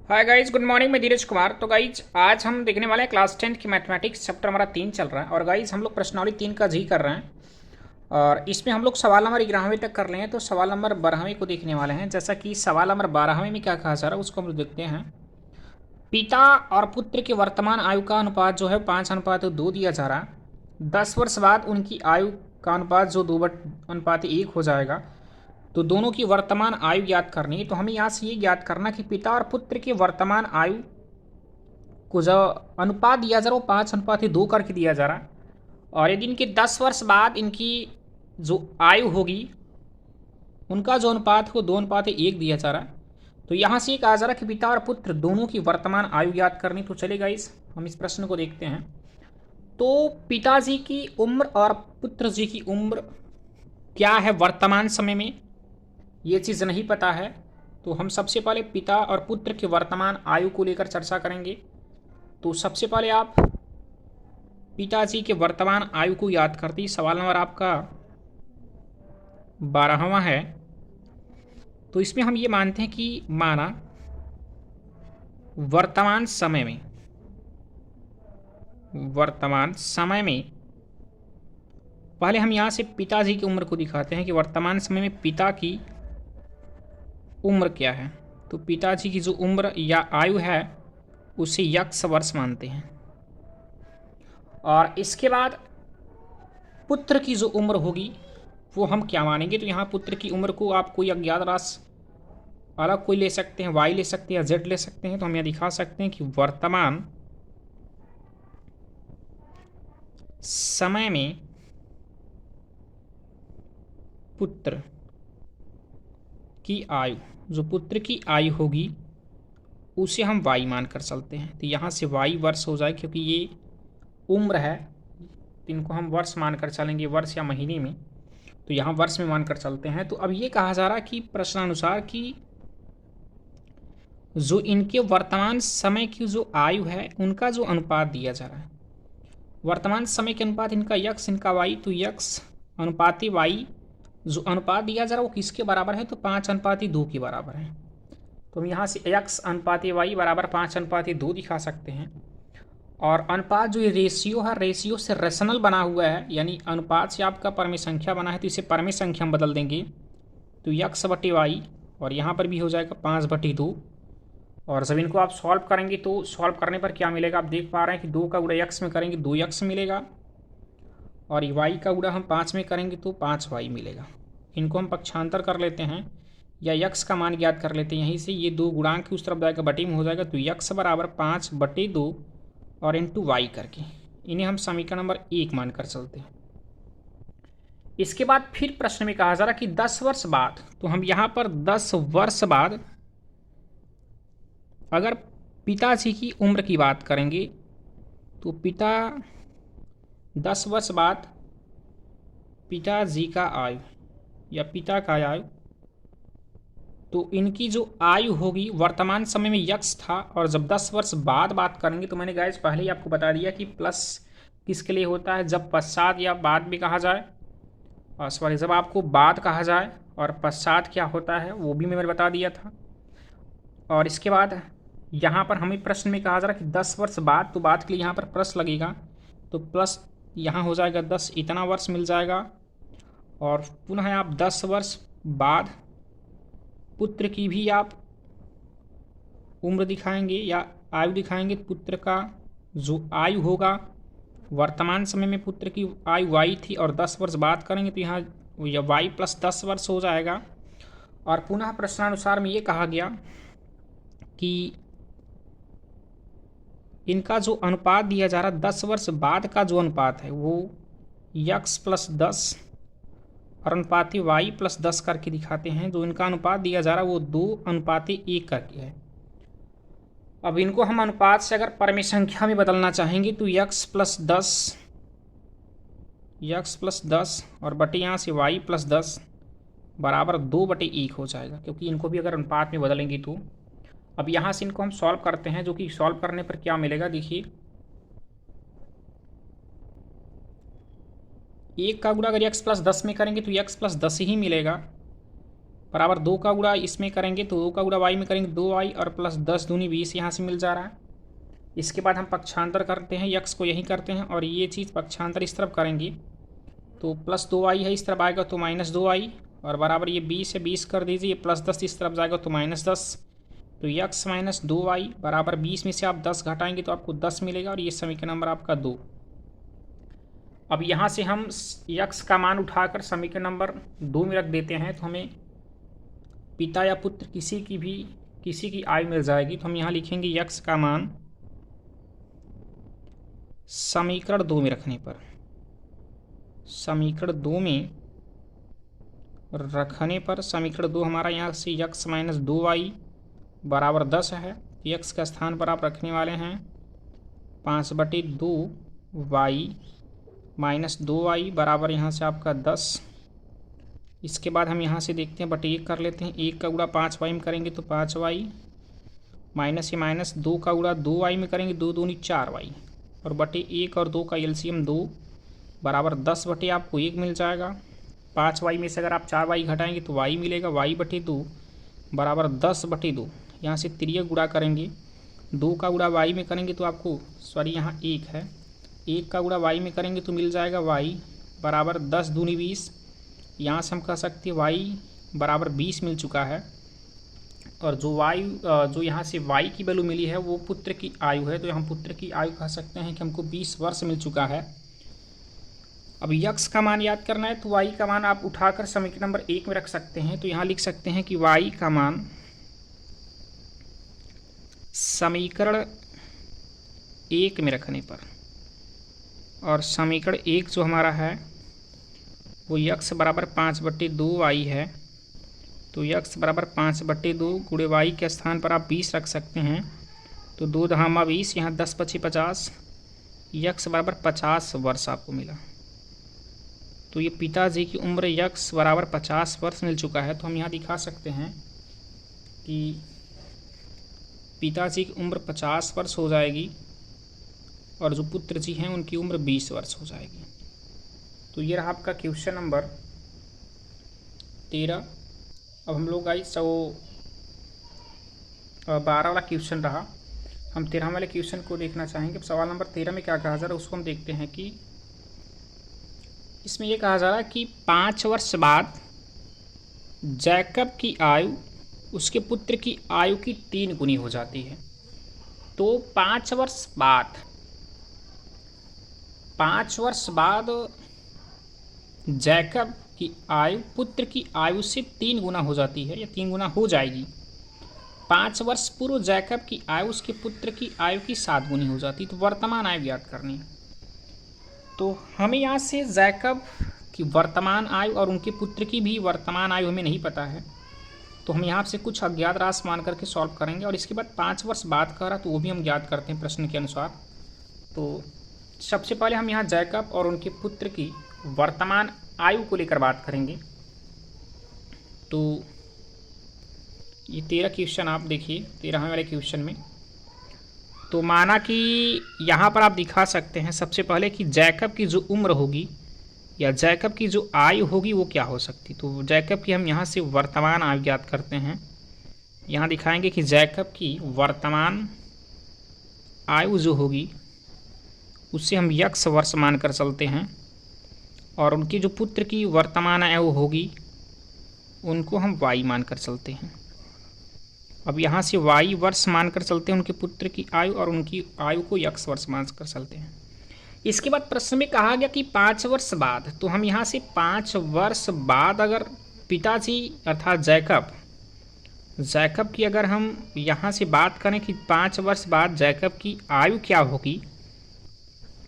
Hi guys, good morning. मैं धीरज कुमार। तो guys आज हम देखने वाले हैं क्लास 10 की मैथमेटिक्स, चैप्टर हमारा 3 चल रहा है। और गाइज हम लोग प्रश्नावली 3 का जी कर रहे हैं और इसमें हम लोग सवाल नंबर 11वें तक कर रहे हैं। तो सवाल नंबर 12वें को देखने वाले हैं। जैसा कि सवाल नंबर 12वें में क्या कहा जा रहा है उसको हम लोग देखते हैं। पिता और पुत्र के वर्तमान आयु का अनुपात जो है 5:2 दिया जा रहा है। 10 वर्ष बाद उनकी आयु का अनुपात जो 2:1 हो जाएगा। तो दोनों की वर्तमान आयु ज्ञात करनी है। तो हमें यहाँ से ये ज्ञात करना कि पिता और पुत्र की वर्तमान आयु को जो अनुपात दिया जा रहा है वो 5:2 करके दिया जा रहा है। और यदि इनके 10 वर्ष बाद इनकी जो आयु होगी उनका जो अनुपात है वो 2:1 दिया जा रहा है। तो यहाँ से ये कहा जा रहा है कि पिता और पुत्र दोनों की वर्तमान आयु ज्ञात करनी। तो चलेगा हम इस प्रश्न को देखते हैं। तो पिताजी की उम्र और पुत्र जी की उम्र क्या है वर्तमान समय में, ये चीज़ नहीं पता है। तो हम सबसे पहले पिता और पुत्र के वर्तमान आयु को लेकर चर्चा करेंगे। तो सबसे पहले आप पिताजी के वर्तमान आयु को याद करते ही सवाल नंबर आपका 12वां है। तो इसमें हम ये मानते हैं कि माना वर्तमान समय में पहले हम यहाँ से पिताजी की उम्र को दिखाते हैं कि वर्तमान समय में पिता की उम्र क्या है। तो पिताजी की जो उम्र या आयु है उसे यक्ष वर्ष मानते हैं। और इसके बाद पुत्र की जो उम्र होगी वो हम क्या मानेंगे। तो यहाँ पुत्र की उम्र को आप कोई अज्ञात राशि अलग कोई ले सकते हैं, वाई ले सकते हैं या जेड ले सकते हैं। तो हम यहाँ दिखा सकते हैं कि वर्तमान समय में पुत्र की आयु, जो पुत्र की आयु होगी उसे हम वाई मानकर चलते हैं। तो यहाँ से वाई वर्ष हो जाए, क्योंकि ये उम्र है तो इनको हम वर्ष मानकर चलेंगे, वर्ष या महीने में। तो यहाँ वर्ष में मानकर चलते हैं। तो अब ये कहा जा रहा है कि प्रश्नानुसार कि जो इनके वर्तमान समय की जो आयु है उनका जो अनुपात दिया जा रहा है, वर्तमान समय के अनुपात इनका यक्स इनका वाई। तो यक्स अनुपाति वाई जो अनुपात दिया जा रहा है वो किसके बराबर है, तो 5:2 के बराबर है। तो हम यहाँ से यक्स अनुपाति वाई बराबर 5:2 दिखा सकते हैं। और अनुपात जो ये रेशियो है, रेशियो से रेशनल बना हुआ है, यानी अनुपात से आपका परमेय संख्या बना है तो इसे परमेय संख्या में बदल देंगे। तो यक्स बटे वाई और यहाँ पर भी हो जाएगा 5/2। और जब इनको आप सॉल्व करेंगे तो सॉल्व करने पर क्या मिलेगा, आप देख पा रहे हैं कि 2 का गुणा यक्स में करेंगे 2 यक्स मिलेगा और वाई का गुणा हम 5 में करेंगे तो 5 वाई मिलेगा। इनको हम पक्षांतर कर लेते हैं या यक्स का मान ज्ञात कर लेते हैं। यहीं से ये 2 गुणांक उस तरफ जाएगा, बटे में हो जाएगा। तो यक्स बराबर 5/2 और इंटू वाई करके इन्हें हम समीकरण नंबर 1 मानकर चलते हैं। इसके बाद फिर प्रश्न में कहा जा रहा कि 10 वर्ष बाद, तो हम यहाँ पर 10 वर्ष बाद अगर पिताजी की उम्र की बात करेंगे तो 10 वर्ष बाद पिताजी का आयु या पिता का आयु, तो इनकी जो आयु होगी वर्तमान समय में यक्स था। और जब 10 वर्ष बाद बात करेंगे तो मैंने गाइस पहले ही आपको बता दिया कि प्लस किसके लिए होता है, जब पश्चात या बाद भी कहा जाए, और सॉरी जब आपको बाद कहा जाए और पश्चात क्या होता है वो भी मैंने बता दिया था। और इसके बाद यहाँ पर हमें प्रश्न में कहा जा रहा है कि 10 वर्ष बाद, तो बाद के लिए यहाँ पर प्लस लगेगा। तो प्लस यहाँ हो जाएगा 10, इतना वर्ष मिल जाएगा। और पुनः आप 10 वर्ष बाद पुत्र की भी आप उम्र दिखाएंगे या आयु दिखाएंगे। पुत्र का जो आयु होगा वर्तमान समय में पुत्र की आयु वाई थी और 10 वर्ष बाद करेंगे तो यहाँ या वाई प्लस 10 वर्ष हो जाएगा। और पुनः प्रश्नानुसार में ये कहा गया कि इनका जो अनुपात दिया जा रहा है 10 वर्ष बाद का जो अनुपात है वो यक्स प्लस 10 और अनुपाति वाई प्लस 10 करके दिखाते हैं। जो इनका अनुपात दिया जा रहा है वो 2:1 करके है। अब इनको हम अनुपात से अगर परमेय संख्या में बदलना चाहेंगे तो यक्स प्लस 10 और बटे यहाँ से वाई प्लस 10 बराबर 2/1 हो जाएगा, क्योंकि इनको भी अगर अनुपात में बदलेंगे तो। अब यहाँ से इनको हम सॉल्व करते हैं, जो कि सॉल्व करने पर क्या मिलेगा देखिए। 1 का गुणा अगर x प्लस 10 में करेंगे तो x प्लस 10 ही मिलेगा। बराबर 2 का गुणा इसमें करेंगे तो 2 का गुणा वाई में करेंगे 2y और प्लस 10 दूनी 20 यहाँ से मिल जा रहा है। इसके बाद हम पक्षांतर करते हैं, यक्स को यहीं करते हैं और ये चीज़ पक्षांतर इस तरफ करेंगे तो प्लस 2y है, इस तरफ आएगा तो माइनस 2y और बराबर ये 20 है, 20 कर दीजिए, प्लस 10 इस तरफ जाएगा तो माइनस 10। तो यक्स माइनस 2y बराबर 20 में से आप 10 घटाएंगे तो आपको 10 मिलेगा और ये समीकरण नंबर आपका 2। अब यहाँ से हम यक्स का मान उठाकर समीकरण नंबर 2 में रख देते हैं तो हमें पिता या पुत्र किसी की आयु मिल जाएगी। तो हम यहाँ लिखेंगे यक्स का मान समीकरण 2 में रखने पर, समीकरण 2 में रखने पर समीकरण 2 हमारा यहाँ से यक्स माइनस 2y बराबर 10 है। यक्स का स्थान पर आप रखने वाले हैं 5/2y माइनस 2y बराबर यहाँ से आपका 10। इसके बाद हम यहाँ से देखते हैं बटे 1 कर लेते हैं, 1 का गुणा 5y में करेंगे तो 5y माइनस ये माइनस 2 का गुणा 2y में करेंगे 2 दूनी 4y और बटे 1 और 2 का एलसीएम 2 बराबर 10 बटे आपको 1 मिल जाएगा। 5y में से अगर आप 4y घटाएंगे तो y मिलेगा, y/2 बराबर 10/2। यहाँ से तिर्यक गुणा करेंगे, 2 का गुणा y में करेंगे तो आपको यहाँ 1 है, 1 का गुणा y में करेंगे तो मिल जाएगा y बराबर 10 दूनी 20। यहाँ से हम कह सकते हैं y बराबर 20 मिल चुका है और जो यहाँ से y की वैल्यू मिली है वो पुत्र की आयु है, तो हम पुत्र की आयु कह सकते हैं कि हमको 20 वर्ष मिल चुका है। अब यक्स का मान याद करना है तो y का मान आप उठाकर समीकरण नंबर 1 में रख सकते हैं। तो यहाँ लिख सकते हैं कि y का मान समीकरण 1 में रखने पर, और समीकरण 1 जो हमारा है वो यक्स बराबर 5/2y है। तो यक्स बराबर 5/2 गुणे वाई के स्थान पर आप 20 रख सकते हैं तो 2 दहामा 20, यहाँ 10×5 = 50, यक्स बराबर 50 वर्ष आपको मिला। तो ये पिताजी की उम्र यक्स बराबर 50 वर्ष मिल चुका है। तो हम यहाँ दिखा सकते हैं कि पिताजी की उम्र 50 वर्ष हो जाएगी और जो पुत्र जी हैं उनकी उम्र 20 वर्ष हो जाएगी। तो ये रहा आपका क्वेश्चन नंबर 13। अब हम लोग गाइस 12 वाला क्वेश्चन रहा, हम 13 वाले क्वेश्चन को देखना चाहेंगे। अब सवाल नंबर 13 में क्या कहा जा रहा है उसको हम देखते हैं कि इसमें ये कहा जा रहा है कि 5 वर्ष बाद जैकब की आयु उसके पुत्र की आयु की 3 गुनी हो जाती है। तो 5 वर्ष बाद जैकब की आयु पुत्र की आयु से 3 गुना हो जाती है या 3 गुना हो जाएगी। 5 वर्ष पूर्व जैकब की आयु उसके पुत्र की आयु की 7 गुनी हो जाती है। तो वर्तमान आयु ज्ञात करनी है। तो हमें यहाँ से जैकब की वर्तमान आयु और उनके पुत्र की भी वर्तमान आयु हमें नहीं पता है, तो हम यहाँ से कुछ अज्ञात राशि मान करके सॉल्व करेंगे और इसके बाद 5 वर्ष बाद का रहा तो वो भी हम ज्ञात करते हैं प्रश्न के अनुसार। तो सबसे पहले हम यहाँ जैकब और उनके पुत्र की वर्तमान आयु को लेकर बात करेंगे। तो ये 13 क्वेश्चन आप देखिए, 13वें वाले क्वेश्चन में तो माना कि यहाँ पर आप दिखा सकते हैं सबसे पहले कि जैकब की जो उम्र होगी या जैकब की जो आयु होगी वो क्या हो सकती। तो जैकब की हम यहाँ से वर्तमान आयु ज्ञात करते हैं। यहाँ दिखाएंगे कि जैकब की वर्तमान आयु जो होगी उससे हम यक्स वर्ष मानकर चलते हैं और उनकी जो पुत्र की वर्तमान आयु होगी उनको हम वाई मानकर चलते हैं। अब यहाँ से वाई वर्ष मानकर चलते हैं उनके पुत्र की आयु और उनकी आयु को यक्स वर्ष मानकर चलते हैं। इसके बाद प्रश्न में कहा गया कि 5 वर्ष बाद, तो हम यहाँ से 5 वर्ष बाद अगर पिताजी अर्थात जैकब की अगर हम यहाँ से बात करें कि 5 वर्ष बाद जैकब की आयु क्या होगी,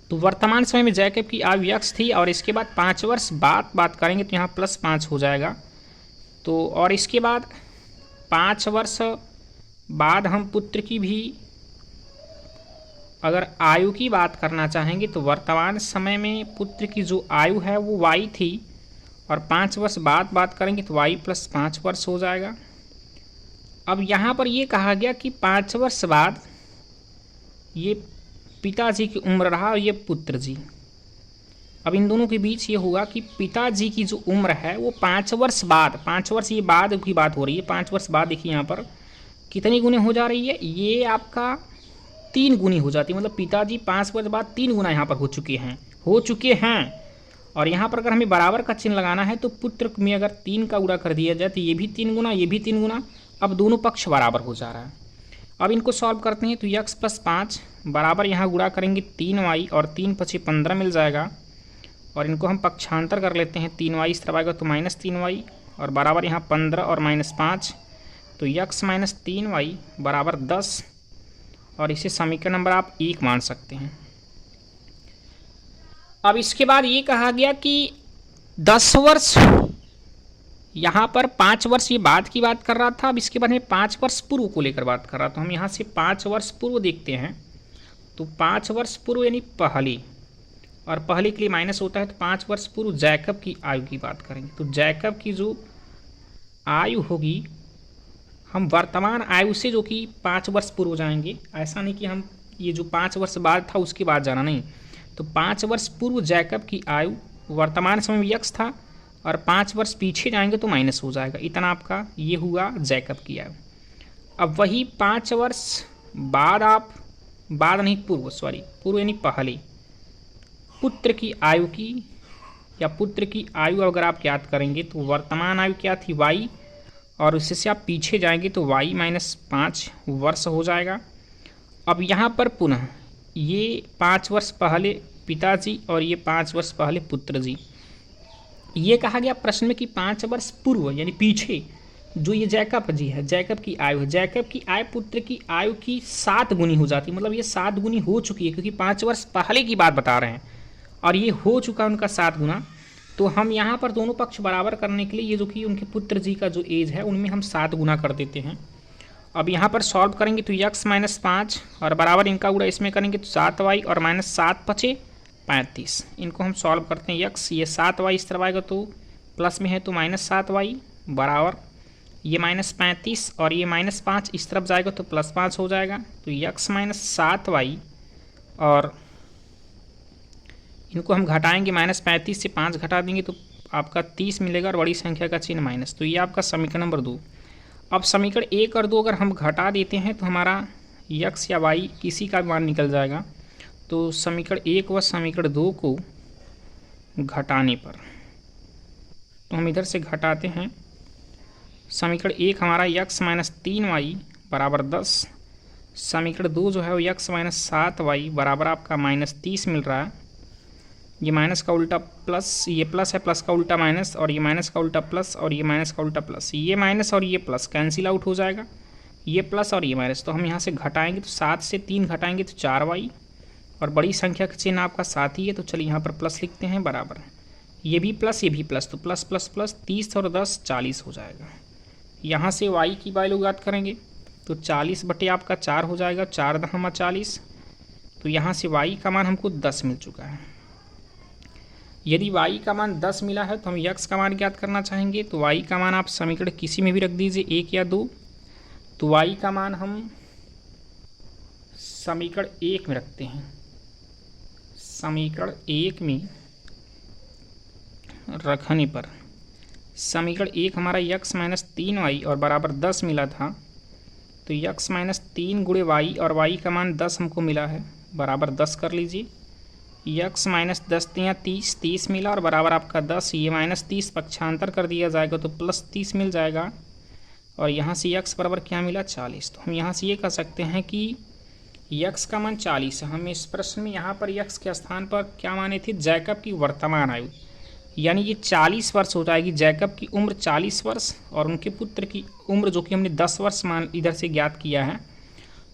तो वर्तमान समय में जैकब की आयु यक्स थी और इसके बाद 5 वर्ष बाद बात करेंगे तो यहाँ +5 हो जाएगा। तो और इसके बाद 5 वर्ष बाद हम पुत्र की भी अगर आयु की बात करना चाहेंगे तो वर्तमान समय में पुत्र की जो आयु है वो y थी और 5 वर्ष बाद बात करेंगे तो y + 5 वर्ष हो जाएगा। अब यहाँ पर ये कहा गया कि 5 वर्ष बाद ये पिताजी की उम्र रहा और ये पुत्र जी। अब इन दोनों के बीच ये हुआ कि पिताजी की जो उम्र है वो 5 वर्ष बाद, 5 वर्ष ये बाद की बात हो रही है, 5 वर्ष बाद देखिए यहाँ पर कितनी गुनी हो जा रही है, ये आपका 3 गुनी हो जाती है। मतलब पिताजी 5 वर्ष बाद 3 गुना यहाँ पर हो चुके हैं। और यहाँ पर अगर हमें बराबर का चिन्ह लगाना है तो पुत्र में अगर 3 का गुणा कर दिया जाए तो ये भी 3 गुना, ये भी 3 गुना। अब दोनों पक्ष बराबर हो जा रहा है। अब इनको सॉल्व करते हैं तो x प्लस 5 बराबर यहाँ गुणा करेंगे 3y और 3 पचे 15 मिल जाएगा। और इनको हम पक्षांतर कर लेते हैं, 3y इस तरफ आएगा तो -3y और बराबर यहाँ 15 और -5 तो x माइनस 3y बराबर 10। और इसे समीकरण नंबर आप 1 मान सकते हैं। अब इसके बाद ये कहा गया कि 10 वर्ष, यहाँ पर 5 वर्ष ये बाद की बात कर रहा था। अब इसके बाद में 5 वर्ष पूर्व को लेकर बात कर रहा था। तो हम यहाँ से 5 वर्ष पूर्व देखते हैं। तो 5 वर्ष पूर्व यानी पहले, और पहले के लिए माइनस होता है तो 5 वर्ष पूर्व जैकब की आयु की बात करेंगे। तो जैकब की जो आयु होगी, हम वर्तमान आयु से जो कि 5 वर्ष पूर्व जाएंगे, ऐसा नहीं कि हम ये जो 5 वर्ष बाद था उसके बाद जाना, नहीं। तो 5 वर्ष पूर्व जैकब की आयु वर्तमान समय में x था और 5 वर्ष पीछे जाएंगे तो माइनस हो जाएगा। इतना आपका ये हुआ जैकब की आयु। अब वही 5 वर्ष बाद आप, बाद नहीं पूर्व, सॉरी पूर्व यानी पहले, पुत्र की आयु की या पुत्र की आयु अगर आप याद करेंगे तो वर्तमान आयु क्या थी y, और उससे से आप पीछे जाएंगे तो y माइनस 5 वर्ष हो जाएगा। अब यहाँ पर पुनः ये 5 वर्ष पहले पिताजी और ये 5 वर्ष पहले पुत्र जी। ये कहा गया प्रश्न में कि 5 वर्ष पूर्व यानी पीछे जो ये जैकब जी है, जैकब की आयु है, जैकब की आयु पुत्र की आयु की 7 गुनी हो जाती है। मतलब ये 7 गुनी हो चुकी है, क्योंकि 5 वर्ष पहले की बात बता रहे हैं और ये हो चुका उनका 7 गुना। तो हम यहाँ पर दोनों पक्ष बराबर करने के लिए ये जो कि उनके पुत्र जी का जो एज है उनमें हम 7 गुना कर देते हैं। अब यहाँ पर सॉल्व करेंगे तो x माइनस 5 और बराबर इनका गुणा इसमें करेंगे तो 7y और माइनस 7 पचे 35। इनको हम सॉल्व करते हैं x, ये 7y इस तरफ आएगा तो प्लस में है तो माइनस 7y बराबर ये माइनस 35 और ये माइनस 5 इस तरफ जाएगा तो प्लस 5 हो जाएगा। तो x माइनस 7y और इनको हम घटाएंगे, माइनस 35 से 5 घटा देंगे तो आपका 30 मिलेगा और बड़ी संख्या का चिन्ह माइनस। तो ये आपका समीकरण नंबर 2। अब समीकरण 1 और 2 अगर हम घटा देते हैं तो हमारा x या y किसी का मान निकल जाएगा। तो समीकरण 1 व समीकरण 2 को घटाने पर, तो हम इधर से घटाते हैं। समीकरण 1 हमारा x माइनस 3y बराबर 10, समीकरण 2 जो है वो x माइनस 7y बराबर आपका माइनस 30 मिल रहा है। ये माइनस का उल्टा प्लस, ये प्लस है, प्लस का उल्टा माइनस, और ये माइनस का उल्टा प्लस, और ये माइनस का उल्टा प्लस, ये माइनस और ये प्लस कैंसिल आउट हो जाएगा, ये प्लस और ये माइनस। तो हम यहाँ से घटाएंगे तो 7 से 3 घटाएंगे तो 4y और बड़ी संख्या का चिन्ह आपका 7 ही है। तो चलिए यहाँ पर प्लस लिखते हैं बराबर, ये भी प्लस ये भी प्लस, तो प्लस प्लस प्लस 30 और 10 40 हो जाएगा। यहाँ से y की वैल्यू ज्ञात करेंगे तो 40 बटे आपका 4 हो जाएगा, 4 दहमा 40। तो यहाँ से y का मान हमको 10 मिल चुका है। यदि y का मान 10 मिला है तो हम x का मान ज्ञात करना चाहेंगे। तो y का मान आप समीकरण किसी में भी रख दीजिए, 1 या 2। तो y का मान हम समीकरण 1 में रखते हैं, समीकरण 1 में रखने पर समीकरण 1 हमारा x माइनस 3y और बराबर 10 मिला था। तो x माइनस 3 गुणे y और y का मान 10 हमको मिला है, बराबर 10 कर लीजिए। x माइनस 10 या 30, 30 मिला और बराबर आपका 10, ये माइनस 30 पक्षांतर कर दिया जाएगा तो प्लस 30 मिल जाएगा। और यहाँ से x बराबर क्या मिला 40। तो हम यहाँ से ये कह सकते हैं कि x का मान 40 है। हम इस प्रश्न में यहाँ पर x के स्थान पर क्या माने थे, जैकब की वर्तमान आयु, यानी ये 40 वर्ष हो जाएगी। जैकब की उम्र 40 वर्ष और उनके पुत्र की उम्र जो कि हमने 10 वर्ष मान इधर से ज्ञात किया है।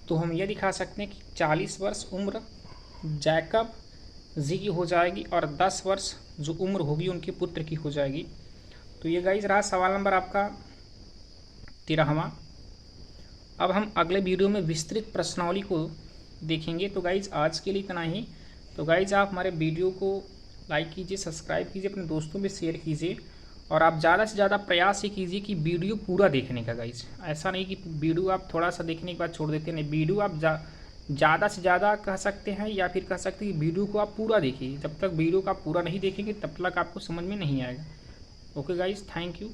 तो हम ये दिखा सकते हैं कि 40 वर्ष उम्र जैकब जी की हो जाएगी और 10 वर्ष जो उम्र होगी उनके पुत्र की हो जाएगी। तो ये गाइज रहा सवाल नंबर आपका 13वां। अब हम अगले वीडियो में विस्तृत प्रश्नावली को देखेंगे। तो गाइज आज के लिए इतना ही। तो गाइज आप हमारे वीडियो को लाइक कीजिए, सब्सक्राइब कीजिए, अपने दोस्तों में शेयर कीजिए और आप ज़्यादा से ज़्यादा प्रयास ये कीजिए कि वीडियो पूरा देखने का। गाइज ऐसा नहीं कि वीडियो आप थोड़ा सा देखने के बाद छोड़ देते, नहीं, वीडियो आप ज़्यादा से ज़्यादा कह सकते हैं, या फिर कह सकते हैं कि वीडियो को आप पूरा देखिए। जब तक वीडियो को आप पूरा नहीं देखेंगे तब तक आपको समझ में नहीं आएगा। Okay guys, thank you.